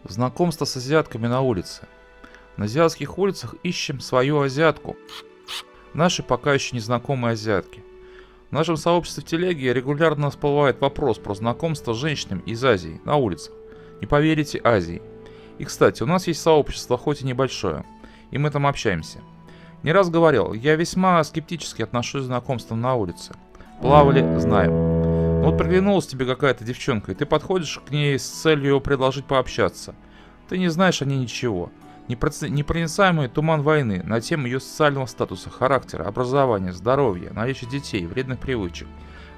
Знакомство с азиатками на улице. На азиатских улицах ищем свою азиатку. Наши пока еще незнакомые азиатки. В нашем сообществе в телеге регулярно всплывает вопрос про знакомство с женщинами из Азии на улицах. Не поверите, Азии. И, кстати, у нас есть сообщество, хоть и небольшое, и мы там общаемся. Не раз говорил, я весьма скептически отношусь к знакомствам на улице. Плавали, знаем. Но вот приглянулась тебе какая-то девчонка, и ты подходишь к ней с целью предложить пообщаться. Ты не знаешь о ней ничего. Непроницаемый туман войны на тему ее социального статуса, характера, образования, здоровья, наличия детей, вредных привычек.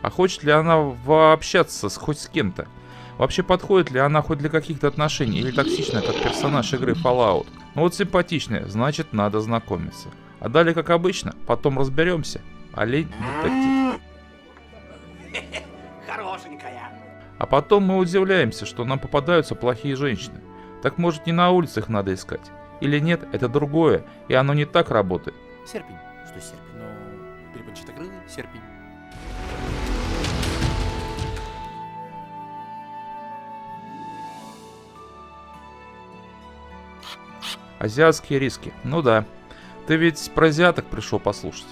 А хочет ли она пообщаться хоть с кем-то? Вообще подходит ли она хоть для каких-то отношений или токсичная, как персонаж игры Fallout? Ну вот симпатичная, значит надо знакомиться. А далее, как обычно, потом разберемся. Олень детектив. Хорошенькая. А потом мы удивляемся, что нам попадаются плохие женщины. Так может не на улицах надо искать? Или нет, это другое, и оно не так работает? Серпень. Что серпень? Ну, перепончатокрылый серпень. Азиатские риски. Ну да. Ты ведь про азиаток пришел послушать.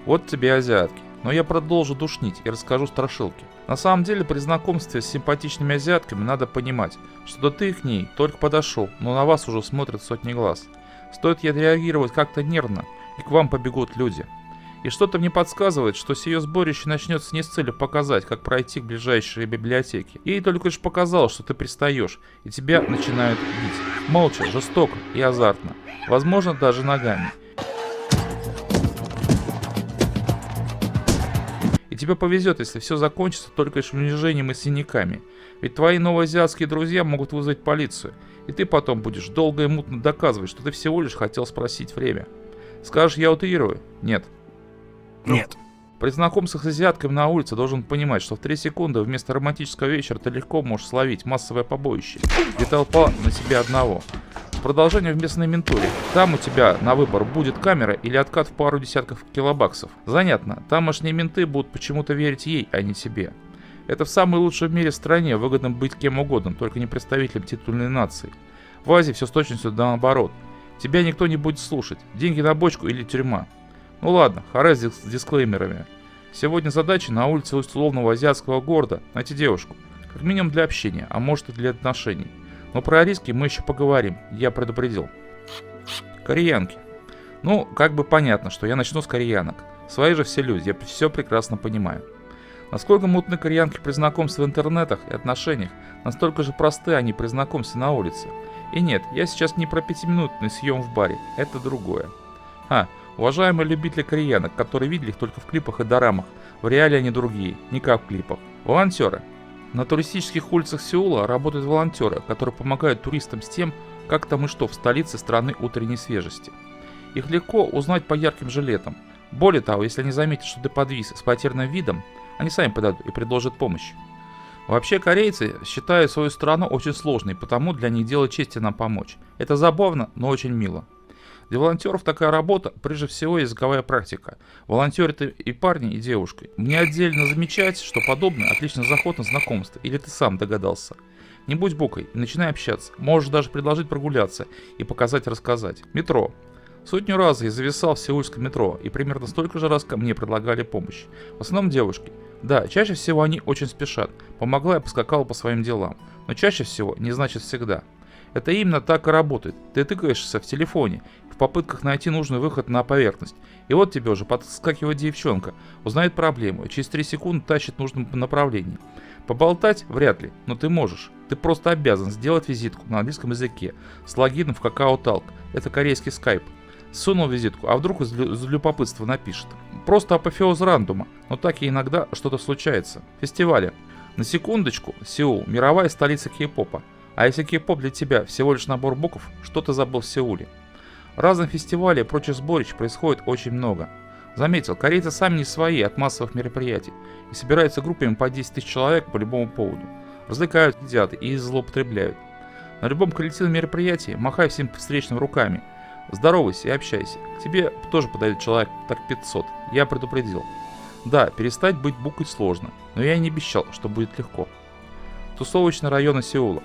Вот тебе азиатки. Но я продолжу душнить и расскажу страшилки. На самом деле, при знакомстве с симпатичными азиатками надо понимать, что ты к ней только подошел, но на вас уже смотрят сотни глаз. Стоит ей реагировать как-то нервно, и к вам побегут люди. И что-то мне подсказывает, что сие сборище начнется не с целью показать, как пройти к ближайшей библиотеке. Ей только лишь показалось, что ты пристаешь, и тебя начинают бить. Молча, жестоко и азартно. Возможно, даже ногами. И тебе повезет, если все закончится только лишь унижением и синяками. Ведь твои новоазиатские друзья могут вызвать полицию, и ты потом будешь долго и мутно доказывать, что ты всего лишь хотел спросить время. Скажешь, я утрирую? Нет. Нет. При знакомствах с азиатками на улице должен понимать, что в 3 секунды вместо романтического вечера ты легко можешь словить массовое побоище, где толпа на себя одного. Продолжение в местной ментуре. Там у тебя на выбор будет камера или откат в пару десятков килобаксов. Занятно, тамошние менты будут почему-то верить ей, а не тебе. Это в самой лучшей в мире стране выгодно быть кем угодно, только не представителем титульной нации. В Азии все с точностью наоборот. Тебя никто не будет слушать. Деньги на бочку или тюрьма. Ну ладно, харе с дисклеймерами. Сегодня задача на улице условного азиатского города найти девушку. Как минимум для общения, а может и для отношений. Но про риски мы еще поговорим, я предупредил. Кореянки. Ну, как бы понятно, что я начну с кореянок. Свои же все люди, я все прекрасно понимаю. Насколько мутны кореянки при знакомстве в интернетах и отношениях, настолько же просты они при знакомстве на улице. И нет, я сейчас не про 5-минутный съем в баре, это другое. Уважаемые любители кореянок, которые видели их только в клипах и дорамах, в реале они другие, не как в клипах. Волонтеры. На туристических улицах Сеула работают волонтеры, которые помогают туристам с тем, как там и что в столице страны утренней свежести. Их легко узнать по ярким жилетам. Более того, если они заметят, что ты подвис с потерянным видом, они сами подойдут и предложат помощь. Вообще корейцы считают свою страну очень сложной, потому для них дело чести нам помочь. Это забавно, но очень мило. Для волонтеров такая работа, прежде всего, языковая практика. Волонтеры и парни, и девушки. Мне отдельно замечать, что подобное отличный заход на знакомство, или ты сам догадался. Не будь букой и начинай общаться. Можешь даже предложить прогуляться и показать, рассказать. Метро. Сотню раз я зависал в сеульском метро, и примерно столько же раз ко мне предлагали помощь. В основном девушки. Да, чаще всего они очень спешат. Помогла и поскакала по своим делам. Но чаще всего не значит всегда. Это именно так и работает. Ты тыкаешься в телефоне в попытках найти нужный выход на поверхность. И вот тебе уже подскакивает девчонка, узнает проблему и через 3 секунды тащит в нужном направлении. Поболтать вряд ли, но ты можешь. Ты просто обязан сделать визитку на английском языке с логином в Kakao Talk. Это корейский скайп. Сунул визитку, а вдруг из любопытства напишет. Просто апофеоз рандома, но так и иногда что-то случается. Фестивали. На секундочку, Сеул – мировая столица кей-попа. А если кей-поп для тебя всего лишь набор букв, что ты забыл в Сеуле? Разных фестивалей и прочих сборищ происходит очень много. Заметил, корейцы сами не свои от массовых мероприятий и собираются группами по 10 тысяч человек по любому поводу. Развлекают, едят и злоупотребляют. На любом коллективном мероприятии махай всем встречным руками. Здоровайся и общайся. К тебе тоже подойдет человек так 500. Я предупредил. Да, перестать быть букой сложно, но я и не обещал, что будет легко. Тусовочные районы Сеула.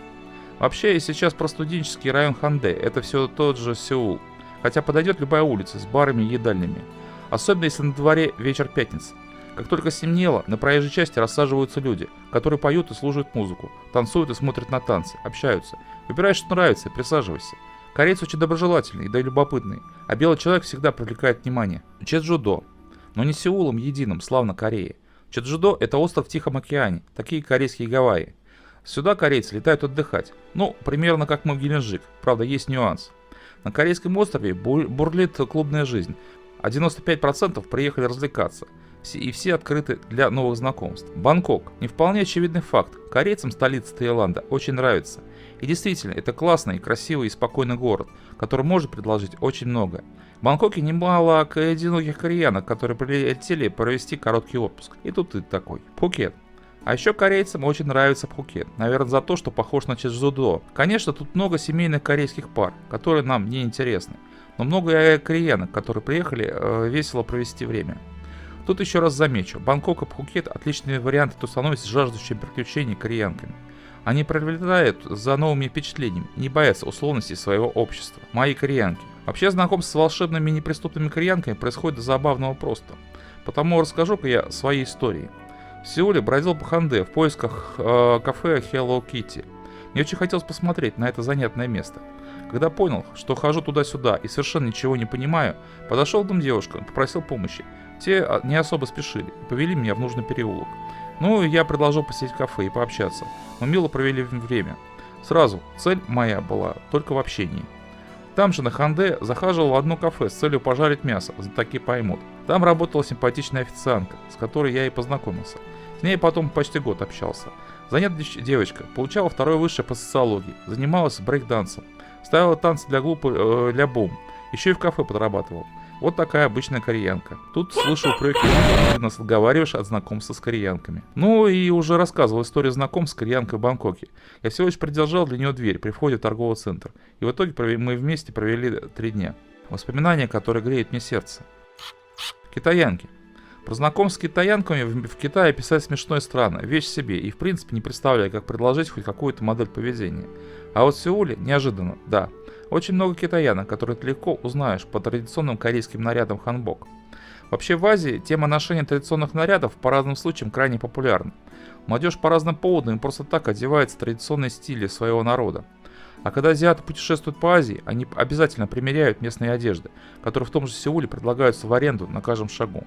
Вообще, сейчас про студенческий район Ханде, это все тот же Сеул. Хотя подойдет любая улица с барами и едальнями. Особенно если на дворе вечер пятницы. Как только стемнело, на проезжей части рассаживаются люди, которые поют и слушают музыку, танцуют и смотрят на танцы, общаются. Выбираешь, что нравится, и присаживайся. Корейцы очень доброжелательный, да и любопытный, а белый человек всегда привлекает внимание. Чеджудо. Но не Сеулом единым, славно Кореи. Чеджудо – это остров в Тихом океане, такие корейские Гавайи. Сюда корейцы летают отдыхать. Ну, примерно как мы в Геленджик, правда есть нюанс. На корейском острове бурлит клубная жизнь, а 95% приехали развлекаться. И все открыты для новых знакомств. Бангкок. Не вполне очевидный факт. Корейцам столица Таиланда очень нравится. И действительно, это классный, красивый и спокойный город, который может предложить очень многое. В Бангкоке немало одиноких кореянок, которые прилетели провести короткий отпуск. И тут ты такой. Пхукет. А еще корейцам очень нравится Пхукет. Наверное, за то, что похож на Чеджудо. Конечно, тут много семейных корейских пар, которые нам не интересны. Но много кореянок, которые приехали весело провести время. Тут еще раз замечу, Бангкок и Пхукет – отличные варианты тусануть с жаждущими приключений кореянками. Они прилетают за новыми впечатлениями и не боятся условностей своего общества. Мои кореянки. Вообще знакомство с волшебными и неприступными кореянками происходит до забавного просто. Потому расскажу-ка я свои истории. В Сеуле бродил по Ханде в поисках кафе Hello Kitty. Мне очень хотелось посмотреть на это занятное место. Когда понял, что хожу туда-сюда и совершенно ничего не понимаю, подошел к двум девушкам, попросил помощи. Те не особо спешили и повели меня в нужный переулок. Ну, я предложил посетить кафе и пообщаться. Мы мило провели время. Сразу, цель моя была только в общении. Там же на Ханде захаживал в одно кафе с целью пожарить мясо, за такие поймут. Там работала симпатичная официантка, с которой я и познакомился. С ней потом почти год общался. Занятная девочка, получала второе высшее по социологии, занималась брейк-дансом, ставила танцы для бум, еще и в кафе подрабатывал. Вот такая обычная кореянка. Тут слышу упреки, что ты нас отговариваешь от знакомства с кореянками. Ну и уже рассказывал историю знакомств с кореянкой в Бангкоке. Я всего лишь придержал для нее дверь при входе в торговый центр. И в итоге мы вместе провели 3 дня. Воспоминания, которые греют мне сердце. Китаянки. Про знакомство с китаянками в Китае писать смешно и странно, вещь себе, и в принципе не представляю, как предложить хоть какую-то модель поведения. А вот в Сеуле неожиданно, да, очень много китаянок, которые ты легко узнаешь по традиционным корейским нарядам ханбок. Вообще в Азии тема ношения традиционных нарядов по разным случаям крайне популярна. Молодежь по разным поводам просто так одевается в традиционные стили своего народа. А когда азиаты путешествуют по Азии, они обязательно примеряют местные одежды, которые в том же Сеуле предлагаются в аренду на каждом шагу.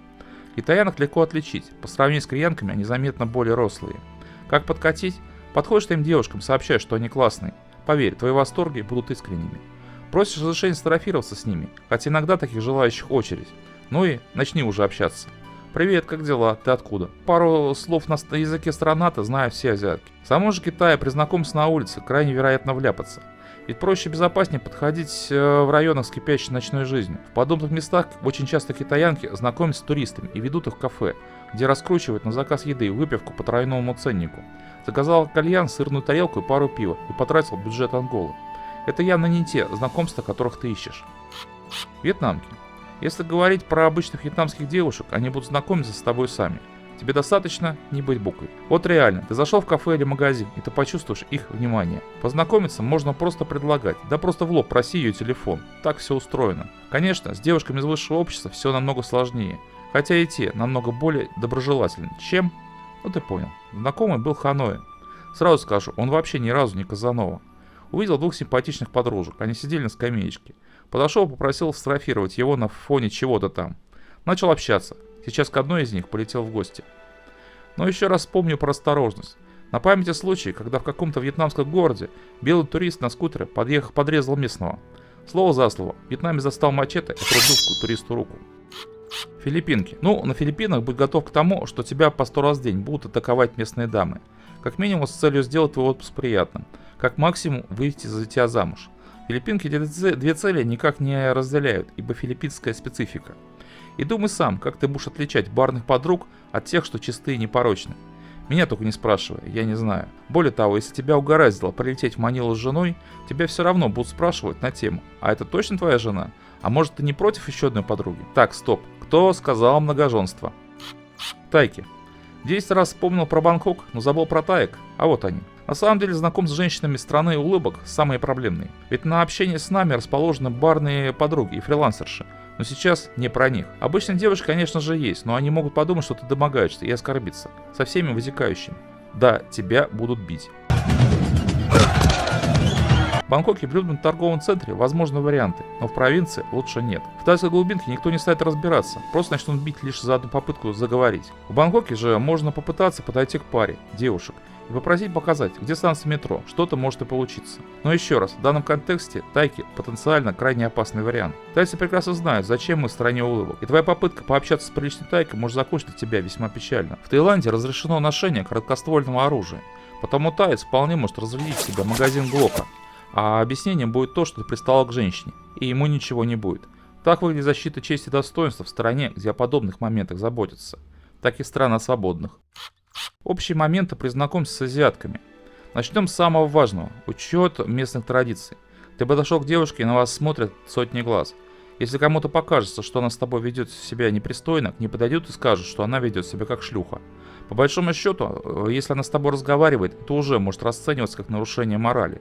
Китаянок легко отличить, по сравнению с кореянками они заметно более рослые. Как подкатить? Подходишь твоим девушкам, сообщаешь, что они классные. Поверь, твои восторги будут искренними. Просишь разрешения сфотографироваться с ними, хотя иногда таких желающих очередь. Ну и начни уже общаться. «Привет, как дела? Ты откуда?» Пару слов на языке страната знают все азиатки. В самом же Китае при знакомстве на улице крайне вероятно вляпаться. Ведь проще и безопаснее подходить в районах с кипящей ночной жизнью. В подобных местах очень часто китаянки знакомятся с туристами и ведут их в кафе, где раскручивают на заказ еды и выпивку по тройному ценнику. Заказал кальян, сырную тарелку и пару пива и потратил бюджет Анголы. Это явно не те знакомства, которых ты ищешь. Вьетнамки. Если говорить про обычных вьетнамских девушек, они будут знакомиться с тобой сами. Тебе достаточно не быть буквой. Вот реально, ты зашел в кафе или магазин, и ты почувствуешь их внимание. Познакомиться можно просто предлагать, да просто в лоб проси ее телефон. Так все устроено. Конечно, с девушками из высшего общества все намного сложнее. Хотя и те намного более доброжелательны. Чем? Ну ты понял. Знакомый был Ханой. Сразу скажу, он вообще ни разу не Казанова. Увидел 2 симпатичных подружек, они сидели на скамеечке. Подошел, попросил сфотографировать его на фоне чего-то там. Начал общаться. Сейчас к одной из них полетел в гости. Но еще раз вспомню про осторожность. На памяти случай, когда в каком-то вьетнамском городе белый турист на скутере подрезал местного. Слово за слово, вьетнамец достал мачете и отрубил туристу руку. Филиппинки. Ну, на Филиппинах будь готов к тому, что тебя по 100 раз в день будут атаковать местные дамы. Как минимум с целью сделать твой отпуск приятным. Как максимум выйти за тебя замуж. Филиппинки эти 2 цели никак не разделяют, ибо филиппинская специфика. И думай сам, как ты будешь отличать барных подруг от тех, что чистые и непорочны. Меня только не спрашивай, я не знаю. Более того, если тебя угораздило прилететь в Манилу с женой, тебя все равно будут спрашивать на тему: а это точно твоя жена? А может, ты не против еще одной подруги? Так, стоп. Кто сказал многоженство? Тайки. 10 раз вспомнил про Бангкок, но забыл про таек. А вот они. На самом деле, знакомство с женщинами страны улыбок самые проблемные. Ведь на общение с нами расположены барные подруги и фрилансерши. Но сейчас не про них. Обычно девушки, конечно же, есть, но они могут подумать, что ты домогаешься, и оскорбиться. Со всеми вытекающими. Да, тебя будут бить. В Бангкоке, в людном торговом центре, возможны варианты, но в провинции лучше нет. В тайской глубинке никто не станет разбираться, просто начнут бить лишь за одну попытку заговорить. В Бангкоке же можно попытаться подойти к паре девушек и попросить показать, где станция метро, что-то может и получиться. Но еще раз, в данном контексте тайки потенциально крайне опасный вариант. Тайцы прекрасно знают, зачем мы в стране улыбок, и твоя попытка пообщаться с приличной тайкой может закончиться для тебя весьма печально. В Таиланде разрешено ношение короткоствольного оружия, потому таец вполне может разрядить в себя магазин Глока. А объяснением будет то, что ты пристала к женщине, и ему ничего не будет. Так выглядит защита чести и достоинства в стране, где о подобных моментах заботятся. Так и страна свободных. Общие моменты при знакомстве с азиатками. Начнем с самого важного – учет местных традиций. Ты подошел к девушке, и на вас смотрят сотни глаз. Если кому-то покажется, что она с тобой ведет себя непристойно, к ней подойдут и скажут, что она ведет себя как шлюха. По большому счету, если она с тобой разговаривает, это уже может расцениваться как нарушение морали.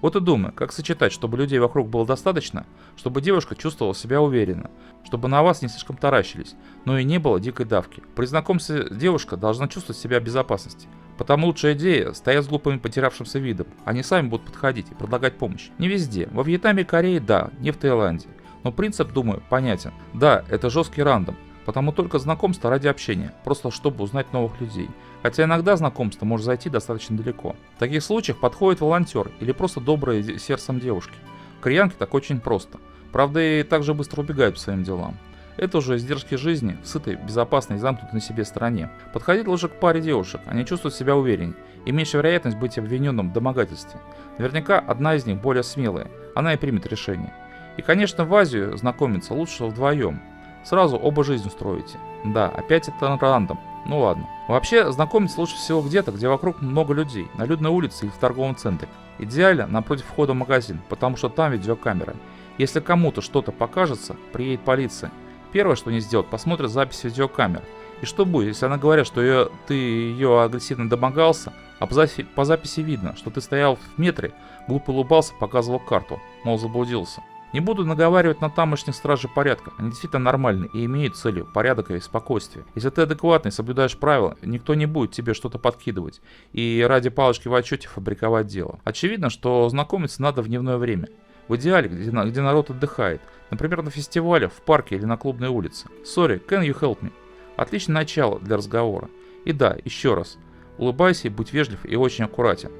Вот и думай, как сочетать, чтобы людей вокруг было достаточно, чтобы девушка чувствовала себя уверенно, чтобы на вас не слишком таращились, но и не было дикой давки. При знакомстве девушка должна чувствовать себя в безопасности. Потому лучшая идея – стоять с глупым потерявшимся видом. Они сами будут подходить и предлагать помощь. Не везде. Во Вьетнаме и Корее – да, не в Таиланде. Но принцип, думаю, понятен. Да, это жесткий рандом. Потому только знакомство ради общения, просто чтобы узнать новых людей. Хотя иногда знакомство может зайти достаточно далеко. В таких случаях подходит волонтер или просто добрые сердцем девушки. Кореянки так очень просто. Правда, и также быстро убегают по своим делам. Это уже издержки жизни в сытой, безопасной и замкнутой на себе стране. Подходить лучше к паре девушек, они чувствуют себя увереннее и меньше вероятность быть обвиненным в домогательстве. Наверняка одна из них более смелая, она и примет решение. И, конечно, в Азию знакомиться лучше вдвоем. Сразу оба жизнь устроите. Да, опять это рандом. Ну ладно. Вообще, знакомиться лучше всего где-то, где вокруг много людей, на людной улице или в торговом центре. Идеально напротив входа в магазин, потому что там видеокамера. Если кому-то что-то покажется, приедет полиция. Первое, что они сделают, посмотрят запись видеокамер. И что будет, если она говорит, что ты ее агрессивно домогался, а по записи видно, что ты стоял в метре, глупо улыбался, показывал карту, мол, заблудился. Не буду наговаривать на тамошних стражей порядка, они действительно нормальные и имеют целью порядок и спокойствие. Если ты адекватный, соблюдаешь правила, никто не будет тебе что-то подкидывать и ради палочки в отчете фабриковать дело. Очевидно, что знакомиться надо в дневное время. В идеале, где народ отдыхает, например, на фестивале, в парке или на клубной улице. Sorry, can you help me? Отличное начало для разговора. И да, еще раз, улыбайся и будь вежлив и очень аккуратен.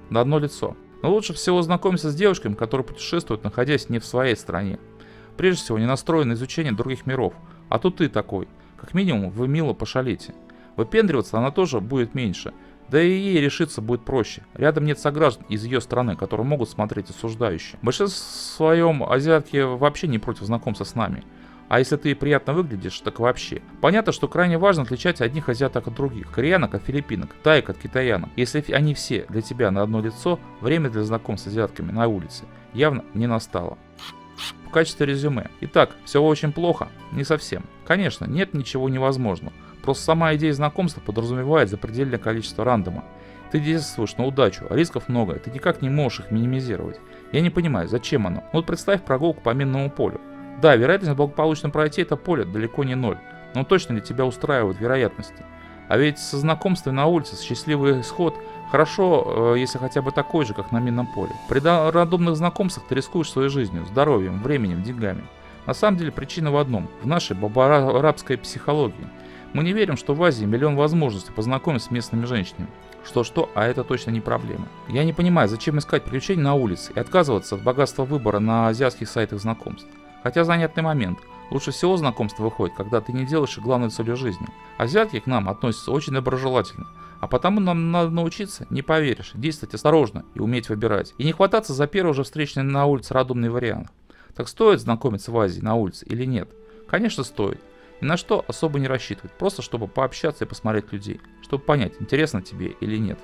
На одно лицо. Но лучше всего знакомиться с девушками, которые путешествуют, находясь не в своей стране. Прежде всего, не настроен на изучение других миров. А тут ты такой. Как минимум, вы мило пошалите. Выпендриваться она тоже будет меньше. Да и ей решиться будет проще. Рядом нет сограждан из ее страны, которые могут смотреть осуждающе. В большинстве своем азиатки вообще не против знакомства с нами. А если ты приятно выглядишь, так вообще. Понятно, что крайне важно отличать одних азиаток от других. Кореянок от филиппинок, таек от китаянок. Если они все для тебя на одно лицо, время для знакомства с азиатками на улице явно не настало. В качестве резюме. Итак, все очень плохо? Не совсем. Конечно, нет ничего невозможного. Просто сама идея знакомства подразумевает запредельное количество рандома. Ты действуешь на удачу, рисков много, ты никак не можешь их минимизировать. Я не понимаю, зачем оно? Вот представь прогулку по минному полю. Да, вероятность благополучно пройти это поле далеко не ноль, но точно ли тебя устраивают вероятности? А ведь со знакомством на улице счастливый исход хорошо, если хотя бы такой же, как на минном поле. При рандомных знакомствах ты рискуешь своей жизнью, здоровьем, временем, деньгами. На самом деле причина в одном, в нашей бабо-арабской психологии. Мы не верим, что в Азии миллион возможностей познакомиться с местными женщинами. Что-что, а это точно не проблема. Я не понимаю, зачем искать приключения на улице и отказываться от богатства выбора на азиатских сайтах знакомств. Хотя занятный момент. Лучше всего знакомство выходит, когда ты не делаешь их главной целью жизни. Азиатки к нам относятся очень доброжелательно. А потому нам надо научиться, не поверишь, действовать осторожно и уметь выбирать. И не хвататься за первый же встречный на улице рандомный вариант. Так стоит знакомиться в Азии на улице или нет? Конечно стоит. Ни на что особо не рассчитывать, просто чтобы пообщаться и посмотреть людей, чтобы понять, интересно тебе или нет.